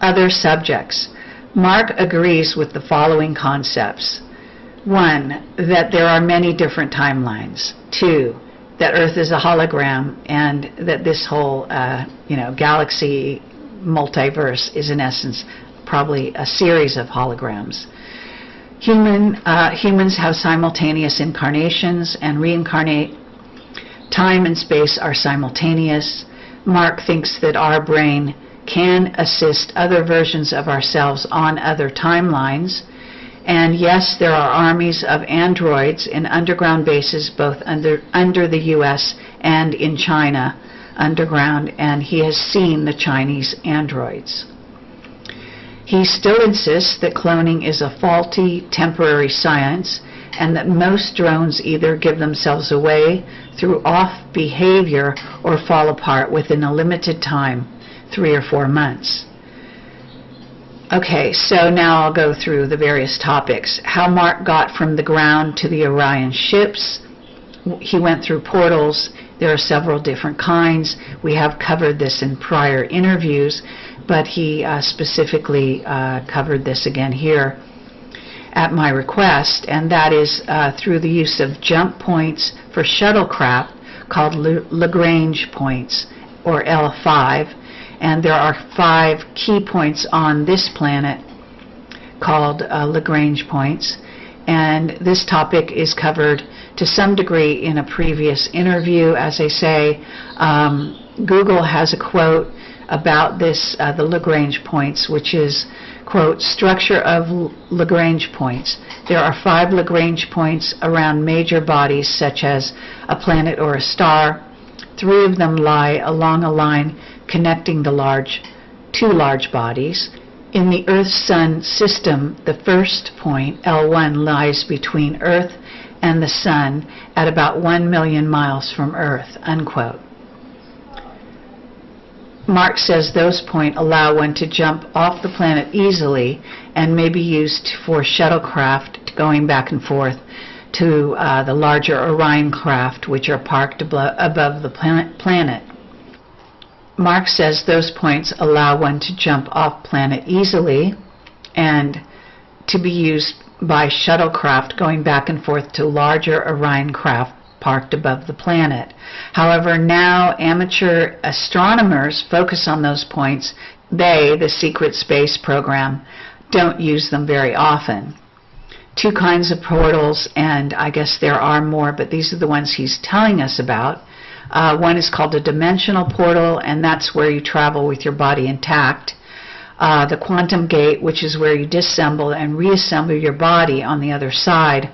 Other subjects. Mark agrees with the following concepts. 1. That there are many different timelines. 2. That Earth is a hologram, and that this whole galaxy multiverse is in essence probably a series of holograms. Humans have simultaneous incarnations and reincarnate. Time and space are simultaneous. Mark thinks that our brain can assist other versions of ourselves on other timelines. And yes, there are armies of androids in underground bases both under the US and in China underground, and he has seen the Chinese androids. He still insists that cloning is a faulty, temporary science, and that most drones either give themselves away through off behavior or fall apart within a limited time, 3 or 4 months. Okay, so now I'll go through the various topics. How Mark got from the ground to the Orion ships. He went through portals. There are several different kinds. We have covered this in prior interviews, but he specifically covered this again here at my request, and that is through the use of jump points for shuttlecraft called Lagrange points, or L5, and there are 5 key points on this planet called Lagrange points, and this topic is covered to some degree in a previous interview. As I say, Google has a quote about this, the Lagrange points, which is, quote, structure of Lagrange points. There are 5 Lagrange points around major bodies such as a planet or a star. 3 of them lie along a line connecting the 2 large bodies. In the Earth-Sun system, the first point, L1, lies between Earth and the Sun at about 1 million miles from Earth, unquote. Mark says those points allow one to jump off the planet easily and may be used for shuttlecraft going back and forth to the larger Orion craft, which are parked above the planet. Mark says those points allow one to jump off planet easily and to be used by shuttlecraft going back and forth to larger Orion craft parked above the planet. However, now amateur astronomers focus on those points. They, the secret space program, don't use them very often. 2 kinds of portals, and I guess there are more, but these are the ones he's telling us about. One is called a dimensional portal, and that's where you travel with your body intact. The quantum gate, which is where you disassemble and reassemble your body on the other side.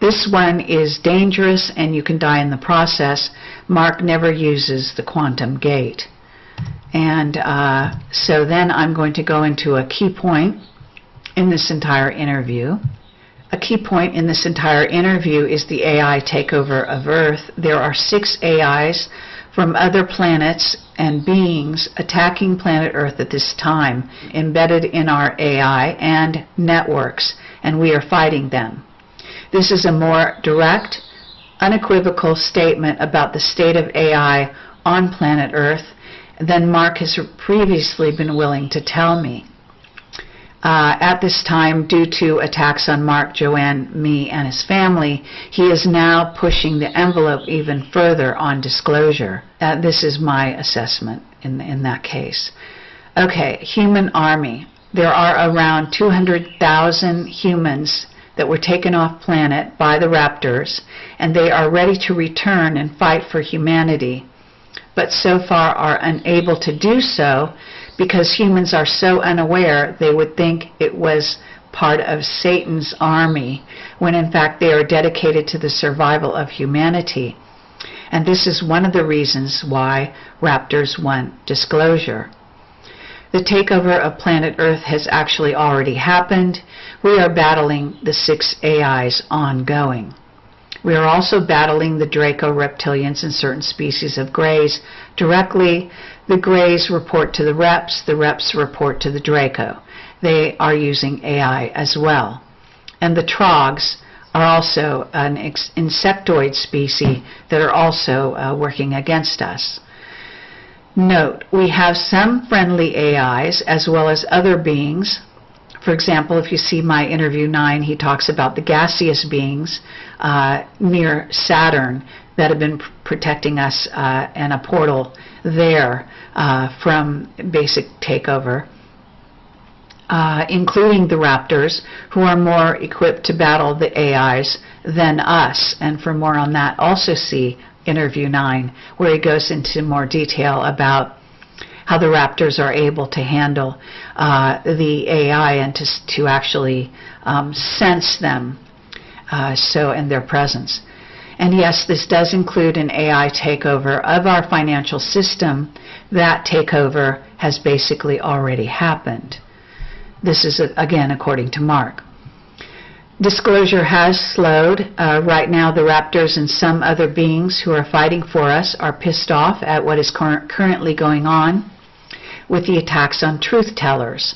This one is dangerous, and you can die in the process. Mark never uses the quantum gate. And so then I'm going to go into a key point in this entire interview. A key point in this entire interview is the AI takeover of Earth. There are 6 AIs from other planets and beings attacking planet Earth at this time, embedded in our AI and networks, and we are fighting them. This is a more direct, unequivocal statement about the state of AI on planet Earth than Mark has previously been willing to tell me. At this time, due to attacks on Mark, Joanne, me, and his family, he is now pushing the envelope even further on disclosure. This is my assessment in that case. Okay, human army. There are around 200,000 humans that were taken off planet by the Raptors, and they are ready to return and fight for humanity, but so far are unable to do so because humans are so unaware they would think it was part of Satan's army, when in fact they are dedicated to the survival of humanity. And this is one of the reasons why Raptors want disclosure. The takeover of planet Earth has actually already happened. We are battling the 6 AIs ongoing. We are also battling the Draco reptilians and certain species of Greys directly. The Greys report to the Reps report to the Draco. They are using AI as well. And the Trogs are also an insectoid species that are also working against us. Note, we have some friendly AIs as well as other beings. For example, if you see my interview 9, he talks about the gaseous beings near Saturn that have been protecting us and a portal there from basic takeover, including the raptors, who are more equipped to battle the AIs than us. And for more on that, also see interview 9, where he goes into more detail about how the raptors are able to handle the AI and to actually sense them and their presence. And yes, this does include an AI takeover of our financial system. That takeover has basically already happened. This is, again, according to Mark. Disclosure has slowed. Right now, the raptors and some other beings who are fighting for us are pissed off at what is currently going on with the attacks on truth tellers.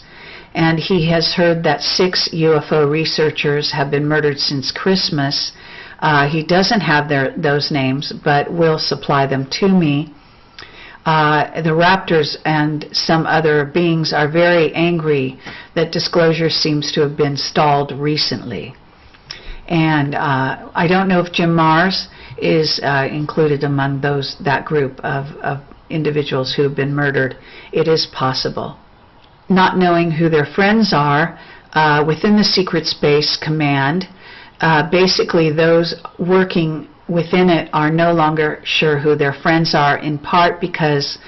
And he has heard that 6 UFO researchers have been murdered since Christmas. He doesn't have those names, but will supply them to me. The raptors and some other beings are very angry that disclosure seems to have been stalled recently. And I don't know if Jim Mars is included among that group of individuals who have been murdered. It is possible. Not knowing who their friends are within the Secret Space Command, basically those working within it are no longer sure who their friends are, in part because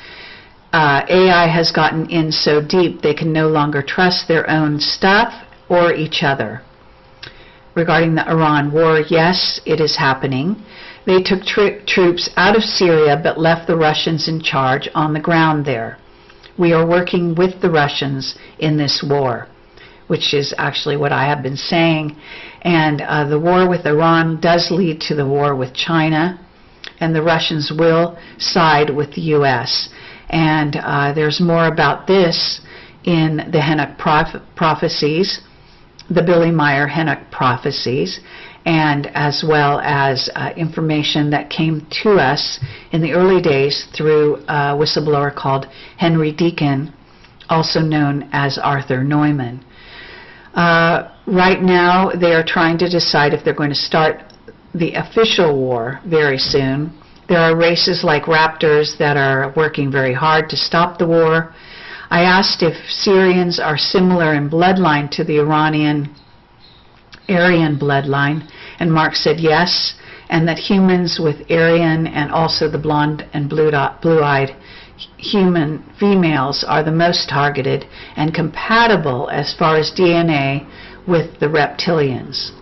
AI has gotten in so deep they can no longer trust their own stuff or each other. Regarding the Iran war, yes, it is happening. They took troops out of Syria but left the Russians in charge on the ground there. We are working with the Russians in this war, which is actually what I have been saying. And the war with Iran does lead to the war with China, and the Russians will side with the U.S. And there's more about this in the Henoch prophecies, the Billy Meyer Henoch prophecies, and as well as information that came to us in the early days through a whistleblower called Henry Deacon, also known as Arthur Neumann. Right now, they are trying to decide if they're going to start the official war very soon. There are races like raptors that are working very hard to stop the war. I asked if Syrians are similar in bloodline to the Iranian Aryan bloodline, and Mark said yes, and that humans with Aryan and also the blonde and blue-eyed human females are the most targeted and compatible as far as DNA with the reptilians.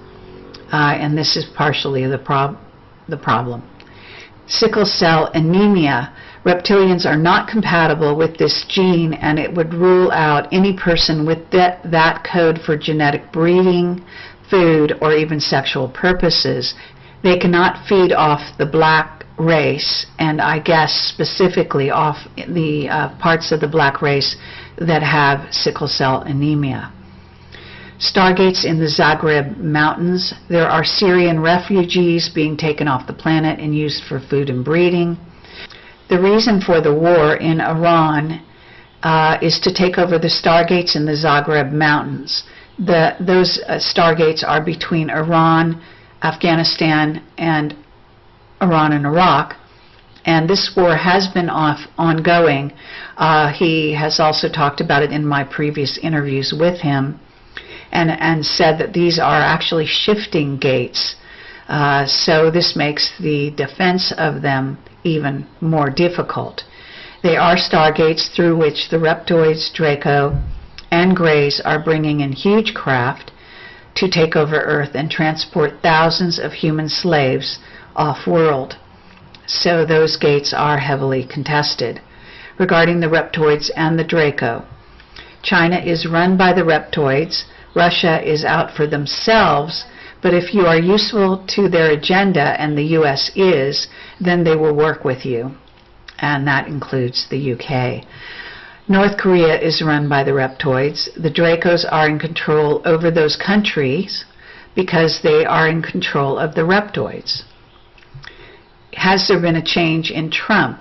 And this is partially the problem. Sickle cell anemia. Reptilians are not compatible with this gene, and it would rule out any person with that code for genetic breeding, food, or even sexual purposes. They cannot feed off the black race, and I guess specifically off the parts of the black race that have sickle cell anemia. Stargates in the Zagreb Mountains. There are Syrian refugees being taken off the planet and used for food and breeding. The reason for the war in Iran is to take over the Stargates in the Zagreb Mountains. Those Stargates are between Iran, Afghanistan, and Iran and Iraq. And this war has been ongoing. He has also talked about it in my previous interviews with him, and said that these are actually shifting gates. So this makes the defense of them even more difficult. They are stargates through which the reptoids, Draco, and Greys are bringing in huge craft to take over Earth and transport thousands of human slaves off-world. So those gates are heavily contested. Regarding the reptoids and the Draco, China is run by the reptoids. Russia is out for themselves, but if you are useful to their agenda, and the U.S. is, then they will work with you, and that includes the UK. North Korea is run by the reptoids. The Dracos are in control over those countries because they are in control of the reptoids. Has there been a change in Trump?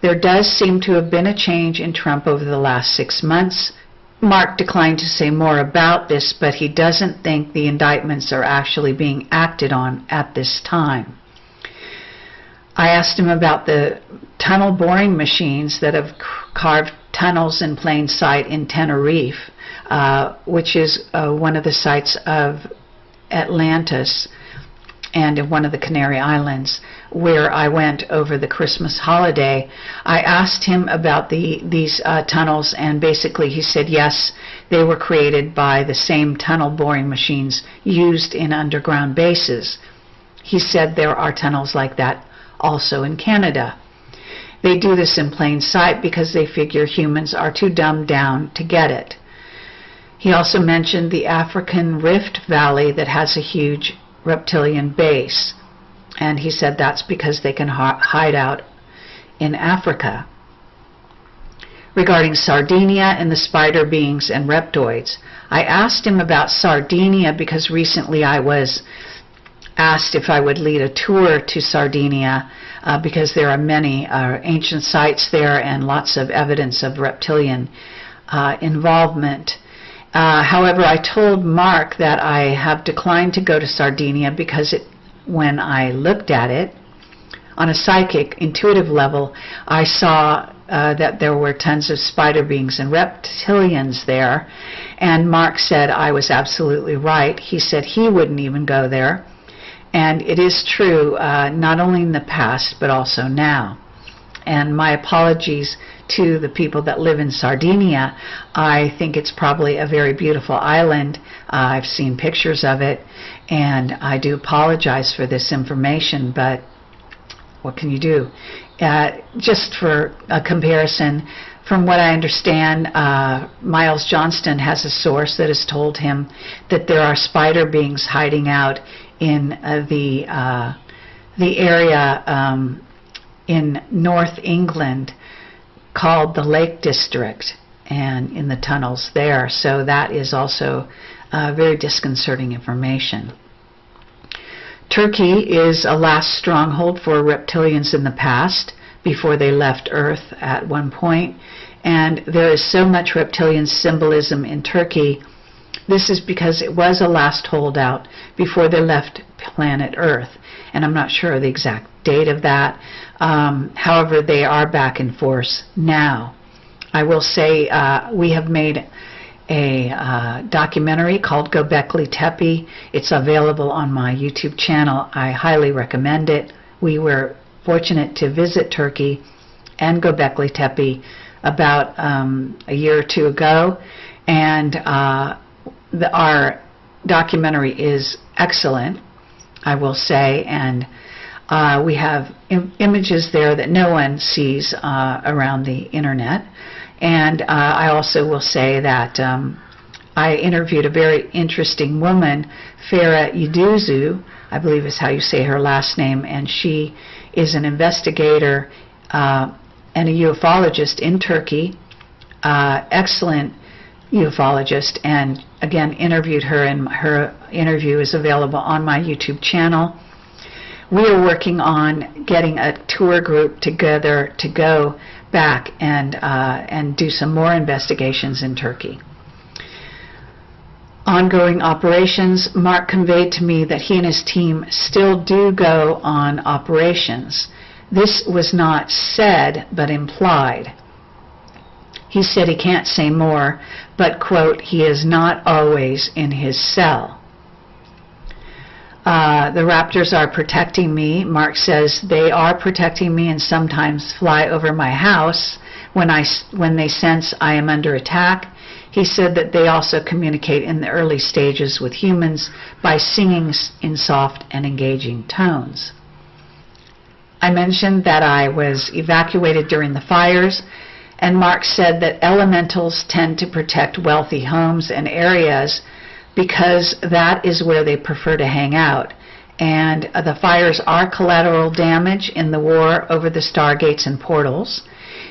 There does seem to have been a change in Trump over the last 6 months. Mark declined to say more about this, but he doesn't think the indictments are actually being acted on at this time. I asked him about the tunnel boring machines that have carved tunnels in plain sight in Tenerife, which is one of the sites of Atlantis and in one of the Canary Islands, where I went over the Christmas holiday. I asked him about these tunnels, and basically he said yes, they were created by the same tunnel boring machines used in underground bases. He said there are tunnels like that also in Canada. They do this in plain sight because they figure humans are too dumbed down to get it. He also mentioned the African Rift Valley that has a huge reptilian base, and he said that's because they can hide out in Africa. Regarding Sardinia and the spider beings and reptoids, I asked him about Sardinia because recently I was asked if I would lead a tour to Sardinia because there are many ancient sites there and lots of evidence of reptilian involvement. However, I told Mark that I have declined to go to Sardinia because when I looked at it on a psychic, intuitive level, I saw that there were tons of spider beings and reptilians there, and Mark said I was absolutely right. He said he wouldn't even go there, and it is true, not only in the past but also now. And my apologies to the people that live in Sardinia. I think it's probably a very beautiful island. I've seen pictures of it, and I do apologize for this information, but what can you do? Just for a comparison, from what I understand, Miles Johnston has a source that has told him that there are spider beings hiding out in the area in North England called the Lake District, and in the tunnels there. So that is also very disconcerting information. Turkey is a last stronghold for reptilians in the past, before they left Earth at one point, and there is so much reptilian symbolism in Turkey. This is because it was a last holdout before they left planet Earth, and I'm not sure the exact date of that. However, they are back in force now. I will say we have made a documentary called Göbekli Tepe. It's available on my YouTube channel. I highly recommend it. We were fortunate to visit Turkey and Göbekli Tepe about a year or two ago, and our documentary is excellent, I will say, and we have images there that no one sees around the internet. And I also will say that I interviewed a very interesting woman, Farah Yuduzu, I believe is how you say her last name, and she is an investigator and a ufologist in Turkey, excellent ufologist, and again interviewed her, and her interview is available on my YouTube channel. We are working on getting a tour group together to go back and do some more investigations in Turkey. Ongoing operations. Mark conveyed to me that he and his team still do go on operations. This was not said but implied. He said he can't say more, but, quote, he is not always in his cell. The raptors are protecting me. Mark says they are protecting me and sometimes fly over my house when they sense I am under attack. He said that they also communicate in the early stages with humans by singing in soft and engaging tones. I mentioned that I was evacuated during the fires, and Mark said that elementals tend to protect wealthy homes and areas because that is where they prefer to hang out. And the fires are collateral damage in the war over the stargates and portals.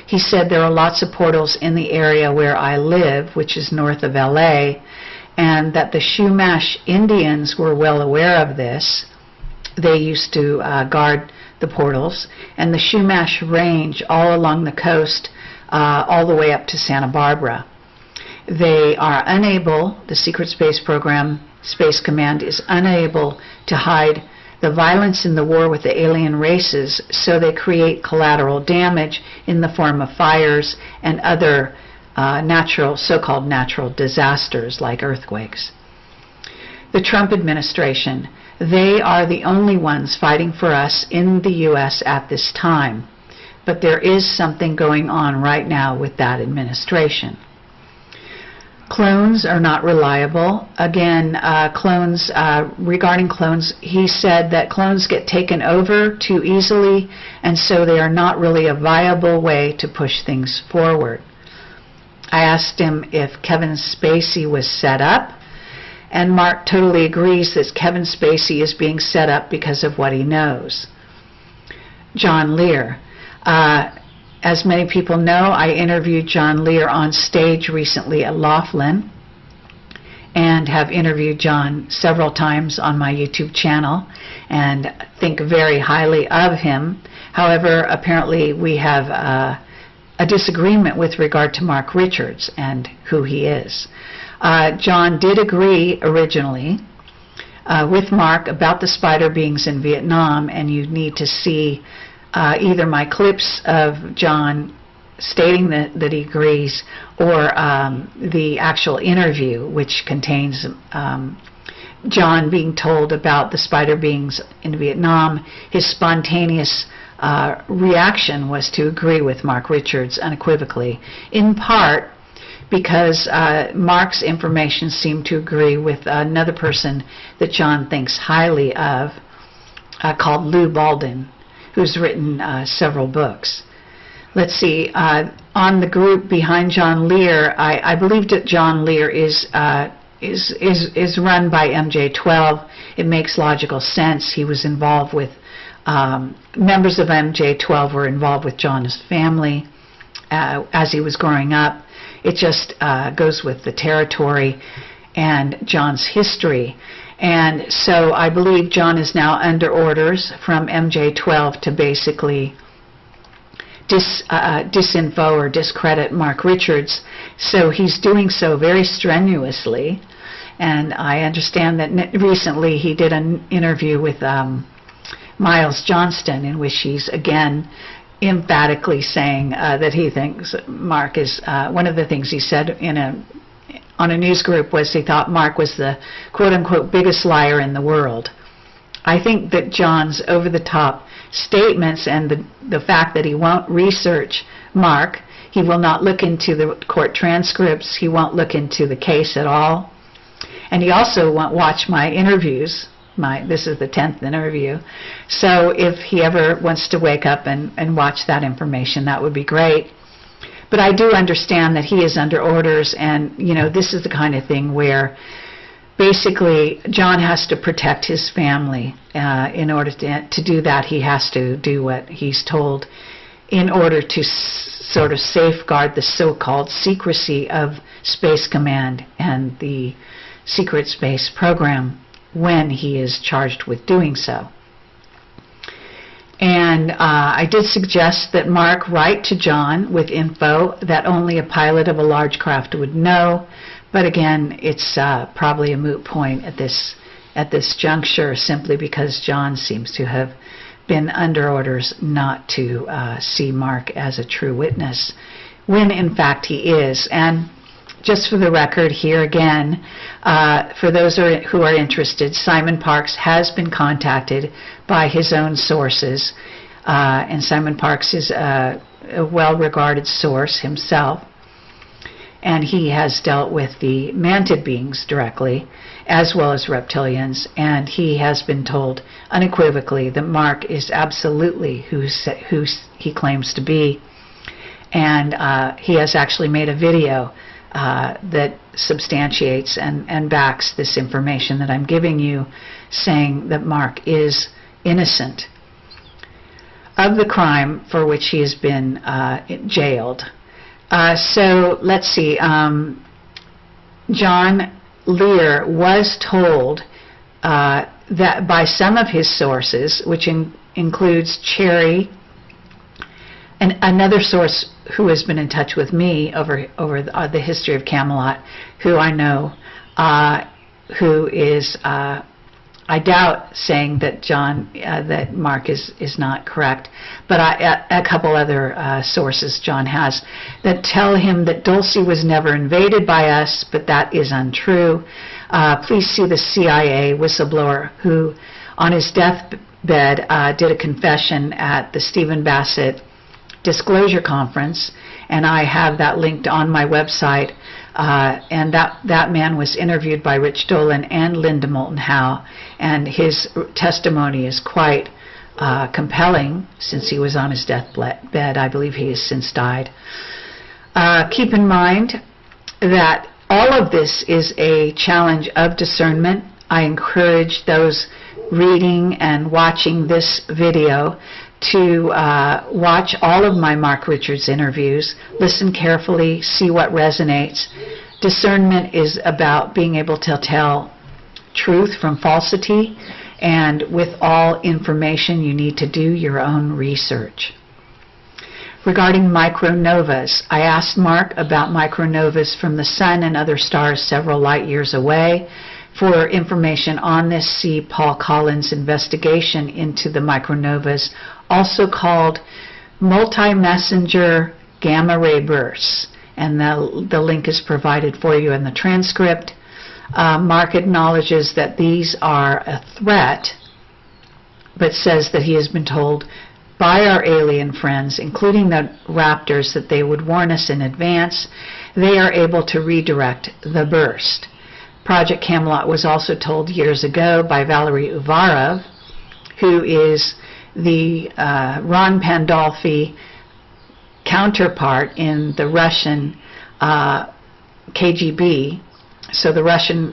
He said there are lots of portals in the area where I live, which is north of LA, and that the Chumash Indians were well aware of this. They used to guard the portals, and the Chumash Range all along the coast, all the way up to Santa Barbara. They are unable, the Secret Space Program, Space Command is unable to hide the violence in the war with the alien races, so they create collateral damage in the form of fires and other so-called natural disasters like earthquakes. The Trump administration, they are the only ones fighting for us in the U.S. at this time. But there is something going on right now with that administration. Clones are not reliable. Again, regarding clones, he said that clones get taken over too easily, and so they are not really a viable way to push things forward. I asked him if Kevin Spacey was set up, and Mark totally agrees that Kevin Spacey is being set up because of what he knows. John Lear. As many people know, I interviewed John Lear on stage recently at Laughlin, and have interviewed John several times on my YouTube channel and think very highly of him. However, apparently we have a disagreement with regard to Mark Richards and who he is. John did agree originally with Mark about the spider beings in Vietnam, and you need to see either my clips of John stating that he agrees, or the actual interview, which contains John being told about the spider beings in Vietnam. His spontaneous reaction was to agree with Mark Richards unequivocally, in part because Mark's information seemed to agree with another person that John thinks highly of, called Lou Baldwin, who's written several books. Let's see, on the group behind John Lear, I believe that John Lear is run by MJ-12. It makes logical sense. He was involved with, members of MJ-12 were involved with John's family as he was growing up. It just goes with the territory and John's history. And so I believe John is now under orders from MJ-12 to basically disinfo or discredit Mark Richards. So he's doing so very strenuously. And I understand that recently he did an interview with Miles Johnston, in which he's again emphatically saying that he thinks Mark is, one of the things he said on a news group was he thought Mark was the quote-unquote biggest liar in the world. I think that John's over-the-top statements and the fact that he won't research Mark, he will not look into the court transcripts, he won't look into the case at all, and he also won't watch my interviews. This is the 10th interview. So if he ever wants to wake up and watch that information, that would be great. But I do understand that he is under orders, and this is the kind of thing where basically John has to protect his family. In order to do that, he has to do what he's told in order to sort of safeguard the so-called secrecy of Space Command and the secret space program when he is charged with doing so. And I did suggest that Mark write to John with info that only a pilot of a large craft would know, but again, it's probably a moot point at this juncture, simply because John seems to have been under orders not to see Mark as a true witness, when in fact he is. And just for the record here again, for those who are interested, Simon Parkes has been contacted by his own sources, and Simon Parkes is a well-regarded source himself, and he has dealt with the mantid beings directly, as well as reptilians, and he has been told unequivocally that Mark is absolutely who he claims to be, and he has actually made a video that substantiates and backs this information that I'm giving you, saying that Mark is innocent of the crime for which he has been jailed. So let's see, John Lear was told that by some of his sources, which includes Cherry, and another source who has been in touch with me over the history of Camelot, who I know, who is, I doubt saying that that Mark is not correct, but a couple other sources John has that tell him that Dulcie was never invaded by us, but that is untrue. Please see the CIA whistleblower who, on his deathbed, did a confession at the Stephen Bassett Disclosure Conference, and I have that linked on my website. And that man was interviewed by Rich Dolan and Linda Moulton Howe, and his testimony is quite compelling since he was on his deathbed. I believe he has since died. Keep in mind that all of this is a challenge of discernment. I encourage those reading and watching this video to watch all of my Mark Richards interviews, listen carefully, see what resonates. Discernment is about being able to tell truth from falsity, and with all information you need to do your own research. Regarding micronovas, I asked Mark about micronovas from the Sun and other stars several light years away. For information on this, see Paul Collins' investigation into the micronovas, also called multi-messenger gamma ray bursts, and the link is provided for you in the transcript. Mark acknowledges that these are a threat, but says that he has been told by our alien friends, including the Raptors, that they would warn us in advance. They are able to redirect the burst. Project Camelot was also told years ago by Valery Uvarov, who is the Ron Pandolfi counterpart in the Russian KGB. So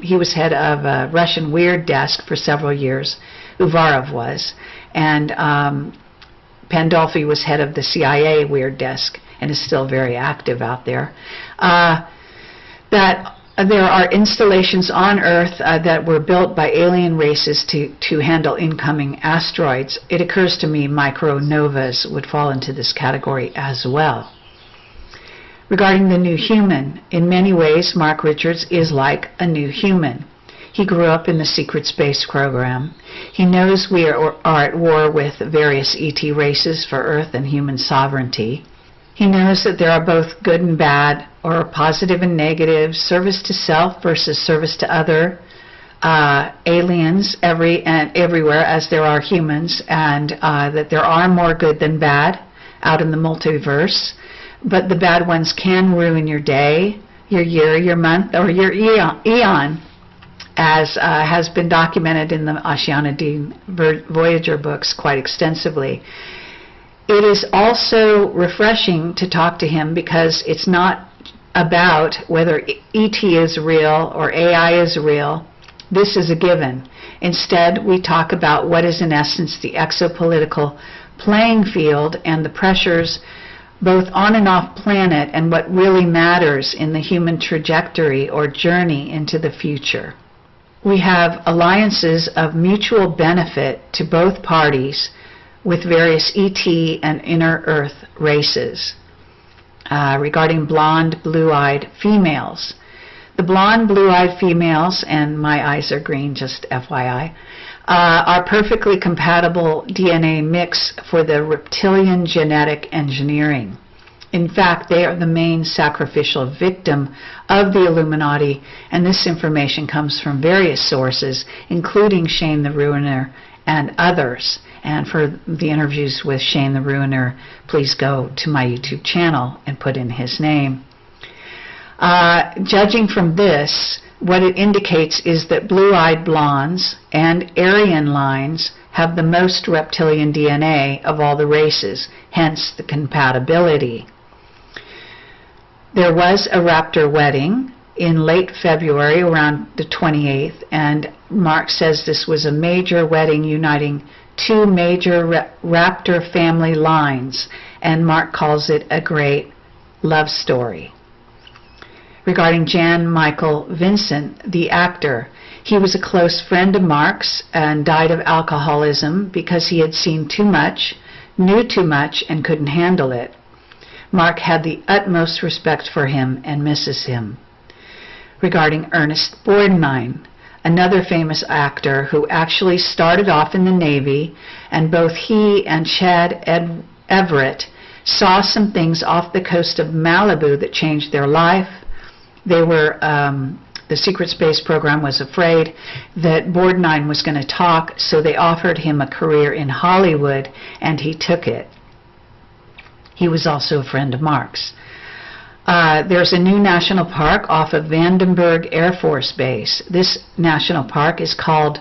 he was head of a Russian Weird Desk for several years, Uvarov was, and Pandolfi was head of the CIA Weird Desk and is still very active out there. That there are installations on Earth that were built by alien races to handle incoming asteroids. It occurs to me micronovas would fall into this category as well. Regarding the new human, in many ways Mark Richards is like a new human. He grew up in the secret space program. He knows we are at war with various ET races for Earth and human sovereignty. He knows that there are both good and bad, or positive and negative, service to self versus service to other, aliens everywhere as there are humans, and that there are more good than bad out in the multiverse. But the bad ones can ruin your day, your year, your month, or your eon, as has been documented in the Oceana D. Voyager books quite extensively. It is also refreshing to talk to him because it's not about whether ET is real or AI is real. This is a given. Instead, we talk about what is in essence the exopolitical playing field and the pressures both on and off planet, and what really matters in the human trajectory or journey into the future. We have alliances of mutual benefit to both parties with various ET and inner Earth races. Regarding blonde, blue-eyed females. The blonde, blue-eyed females, and my eyes are green, just FYI, are perfectly compatible DNA mix for the reptilian genetic engineering. In fact, they are the main sacrificial victim of the Illuminati, and this information comes from various sources, including Shane the Ruiner and others. And for the interviews with Shane the Ruiner, please go to my YouTube channel and put in his name. Judging from this, what it indicates is that blue-eyed blondes and Aryan lines have the most reptilian DNA of all the races, hence the compatibility. There was a raptor wedding in late February, around the 28th, and Mark says this was a major wedding uniting two major raptor family lines, and Mark calls it a great love story. Regarding Jan Michael Vincent, the actor, he was a close friend of Mark's and died of alcoholism because he had seen too much, knew too much, and couldn't handle it. Mark had the utmost respect for him and misses him. Regarding Ernest Borgnine, another famous actor who actually started off in the Navy, and both he and Chad Everett saw some things off the coast of Malibu that changed their life. They were, the secret space program was afraid that Borgnine was going to talk, so they offered him a career in Hollywood, and he took it. He was also a friend of Mark's. There's a new national park off of Vandenberg Air Force Base. This national park is called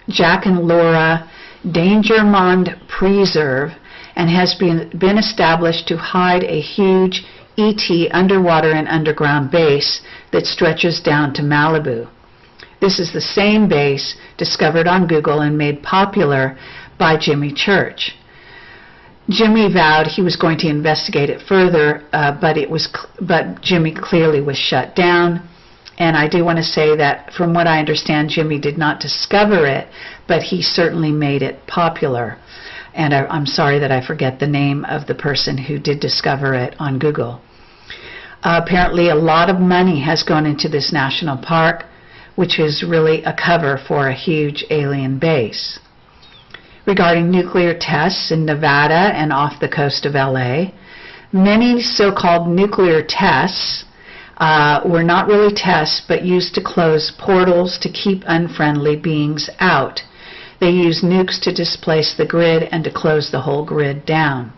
Jack and Laura Dangermond Preserve and has been established to hide a huge ET underwater and underground base that stretches down to Malibu. This is the same base discovered on Google and made popular by Jimmy Church. Jimmy vowed he was going to investigate it further, but Jimmy clearly was shut down. And I do want to say that from what I understand, Jimmy did not discover it, but he certainly made it popular. And I'm sorry that I forget the name of the person who did discover it on Google. Apparently a lot of money has gone into this national park, which is really a cover for a huge alien base. Regarding nuclear tests in Nevada and off the coast of LA, many so-called nuclear tests were not really tests, but used to close portals to keep unfriendly beings out. They used nukes to displace the grid and to close the whole grid down.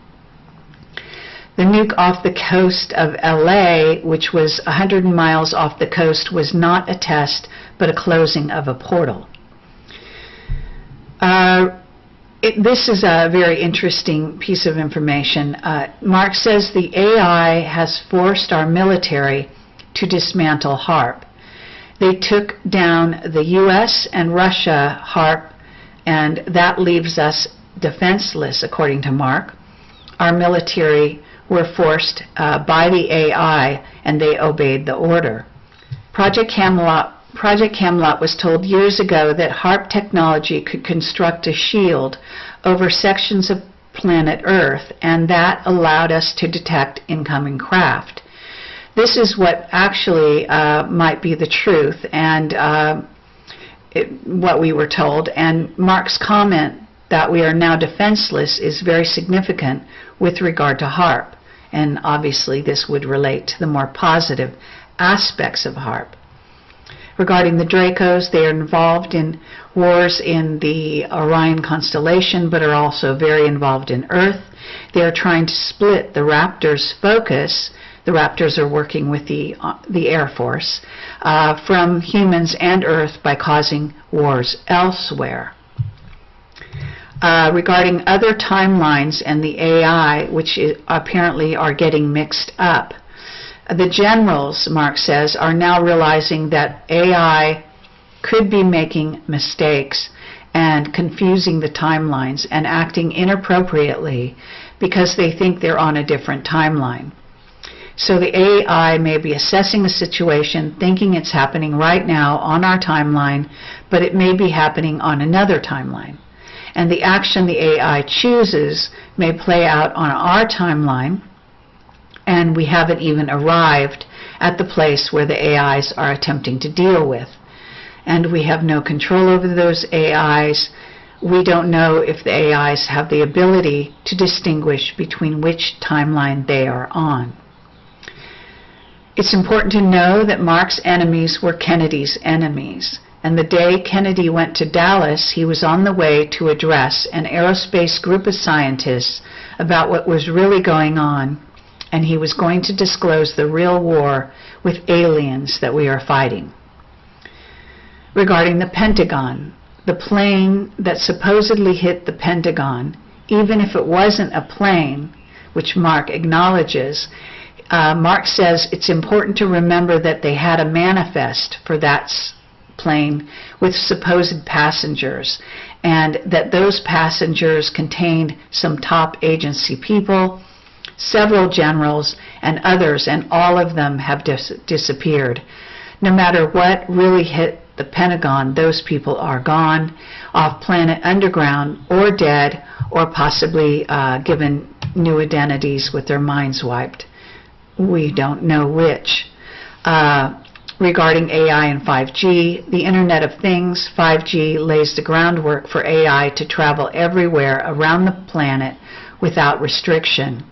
The nuke off the coast of LA, which was 100 miles off the coast, was not a test, but a closing of a portal. This is a very interesting piece of information. Mark says the AI has forced our military to dismantle HAARP. They took down the US and Russia HAARP, and that leaves us defenseless, according to Mark. Our military were forced by the AI, and they obeyed the order. Project Camelot was told years ago that HAARP technology could construct a shield over sections of planet Earth, and that allowed us to detect incoming craft. This is what actually might be the truth, and what we were told. And Mark's comment that we are now defenseless is very significant with regard to HAARP, and obviously this would relate to the more positive aspects of HAARP. Regarding the Dracos, they are involved in wars in the Orion constellation, but are also very involved in Earth. They are trying to split the Raptors' focus. The Raptors are working with the Air Force from humans and Earth by causing wars elsewhere. Regarding other timelines and the AI, which apparently are getting mixed up, the generals, Mark says, are now realizing that AI could be making mistakes and confusing the timelines and acting inappropriately because they think they're on a different timeline. So the AI may be assessing the situation, thinking it's happening right now on our timeline, but it may be happening on another timeline. And the action the AI chooses may play out on our timeline, and we haven't even arrived at the place where the AIs are attempting to deal with. And we have no control over those AIs. We don't know if the AIs have the ability to distinguish between which timeline they are on. It's important to know that Mark's enemies were Kennedy's enemies. And the day Kennedy went to Dallas, he was on the way to address an aerospace group of scientists about what was really going on, and he was going to disclose the real war with aliens that we are fighting. Regarding the Pentagon, the plane that supposedly hit the Pentagon, even if it wasn't a plane, which Mark acknowledges, Mark says it's important to remember that they had a manifest for that plane with supposed passengers, and that those passengers contained some top agency people several generals, and others, and all of them have disappeared. No matter what really hit the Pentagon, those people are gone, off-planet, underground, or dead, or possibly given new identities with their minds wiped. We don't know which. Regarding AI and 5G, the Internet of Things, 5G lays the groundwork for AI to travel everywhere around the planet without restriction.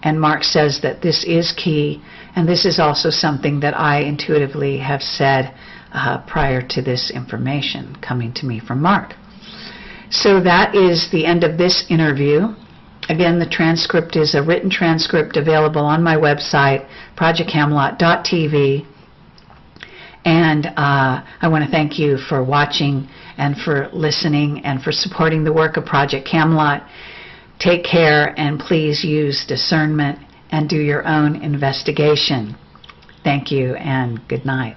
And Mark says that this is key, and this is also something that I intuitively have said prior to this information coming to me from Mark. So that is the end of this interview. Again, the transcript is a written transcript available on my website, projectcamelot.tv. And I want to thank you for watching and for listening and for supporting the work of Project Camelot. Take care, and please use discernment and do your own investigation. Thank you, and good night.